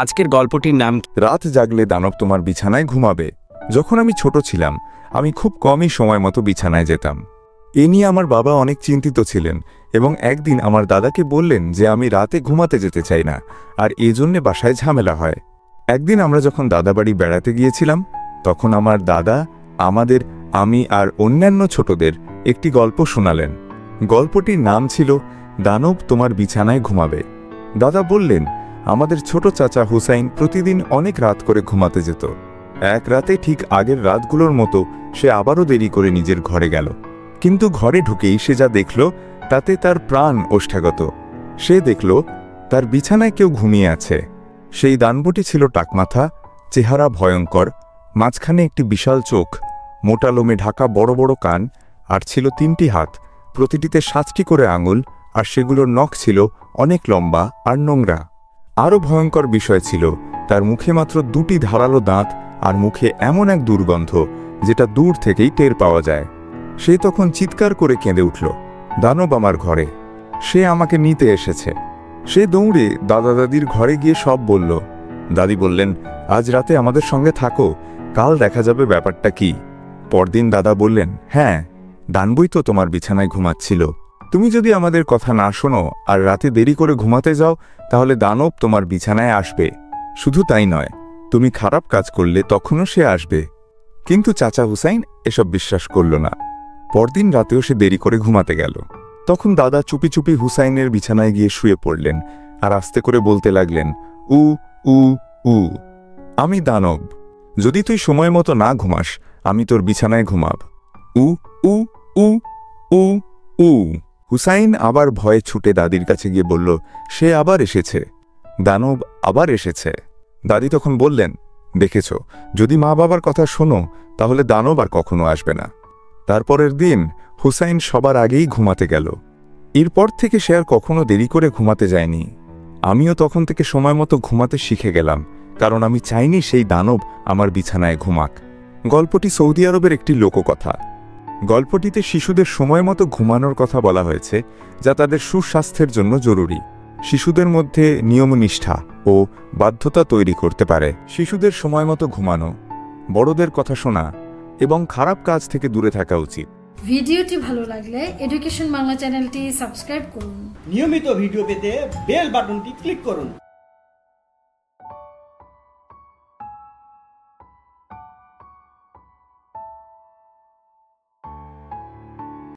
আজকের গল্পটির নাম রাত জাগলে দানব তোমার বিছানায় ঘুমাবে। যখন আমি ছোট ছিলাম আমি খুব কমই সময় মতো বিছানায় যেতাম। এ নিয়ে আমার বাবা অনেক চিন্তিত ছিলেন এবং একদিন আমার দাদাকে বললেন যে আমি রাতে ঘুমাতে যেতে চাই না, আর এজন্যে বাসায় ঝামেলা হয়। একদিন আমরা যখন দাদাবাড়ি বেড়াতে গিয়েছিলাম তখন আমার দাদা আমাদের, আমি আর অন্যান্য ছোটদের একটি গল্প শোনালেন। গল্পটির নাম ছিল দানব তোমার বিছানায় ঘুমাবে। দাদা বললেন, আমাদের ছোট চাচা হুসাইন প্রতিদিন অনেক রাত করে ঘুমাতে যেত। এক রাতে ঠিক আগের রাতগুলোর মতো সে আবারও দেরি করে নিজের ঘরে গেল, কিন্তু ঘরে ঢুকেই সে যা দেখল তাতে তার প্রাণ ওষ্ঠাগত। সে দেখল তার বিছানায় কেউ ঘুমিয়ে আছে। সেই দানবটি ছিল টাকমাথা, চেহারা ভয়ঙ্কর, মাঝখানে একটি বিশাল চোখ, মোটা লোমে ঢাকা বড় বড় কান, আর ছিল 3টি হাত, প্রতিটিতে 7টি করে আঙুল, আর সেগুলোর নখ ছিল অনেক লম্বা আর নোংরা। আরও ভয়ঙ্কর বিষয় ছিল তার মুখে মাত্র 2টি ধারালো দাঁত, আর মুখে এমন এক দুর্গন্ধ যেটা দূর থেকেই টের পাওয়া যায়। সে তখন চিৎকার করে কেঁদে উঠল, দানব আমার ঘরে, সে আমাকে নিতে এসেছে। সে দৌড়ে দাদা দাদির ঘরে গিয়ে সব বলল। দাদি বললেন, আজ রাতে আমাদের সঙ্গে থাকো, কাল দেখা যাবে ব্যাপারটা কি। পরদিন দাদা বললেন, হ্যাঁ, দানবই তো তোমার বিছানায় ঘুমাচ্ছিল। তুমি যদি আমাদের কথা না শোনো আর রাতে দেরি করে ঘুমাতে যাও তাহলে দানব তোমার বিছানায় আসবে। শুধু তাই নয়, তুমি খারাপ কাজ করলে তখনও সে আসবে। কিন্তু চাচা হুসাইন এসব বিশ্বাস করল না। পরদিন রাতেও সে দেরি করে ঘুমাতে গেল। তখন দাদা চুপি চুপি হুসাইনের বিছানায় গিয়ে শুয়ে পড়লেন আর আস্তে করে বলতে লাগলেন, উ উ উ, আমি দানব, যদি তুই সময় মতো না ঘুমাস আমি তোর বিছানায় ঘুমাব। উ উ উ উ উ। হুসাইন আবার ভয়ে ছুটে দাদির কাছে গিয়ে বলল, সে আবার এসেছে, দানব আবার এসেছে। দাদি তখন বললেন, দেখেছ, যদি মা বাবার কথা শোনো তাহলে দানব আর কখনো আসবে না। তারপরের দিন হুসাইন সবার আগেই ঘুমাতে গেল। এরপর থেকে সে আর কখনো দেরি করে ঘুমাতে যায়নি। আমিও তখন থেকে সময় মতো ঘুমাতে শিখে গেলাম, কারণ আমি চাইনি সেই দানব আমার বিছানায় ঘুমাক। গল্পটি সৌদি আরবের একটি লোককথা। গল্পটিতে শিশুদের সময় মতো ঘুমানোর কথা বলা হয়েছে, যা তাদের সুস্বাস্থ্যের জন্য জরুরি। শিশুদের মধ্যে নিয়মনিষ্ঠা ও বাধ্যতা তৈরি করতে পারে। শিশুদের সময় মতো ঘুমানো, বড়দের কথা শোনা এবং খারাপ কাজ থেকে দূরে থাকা উচিত। ভিডিওটি ভালো লাগলে এডুকেশন বাংলা চ্যানেলটি সাবস্ক্রাইব করুন। নিয়মিত ভিডিও পেতে বেল বাটনটি ক্লিক করুন।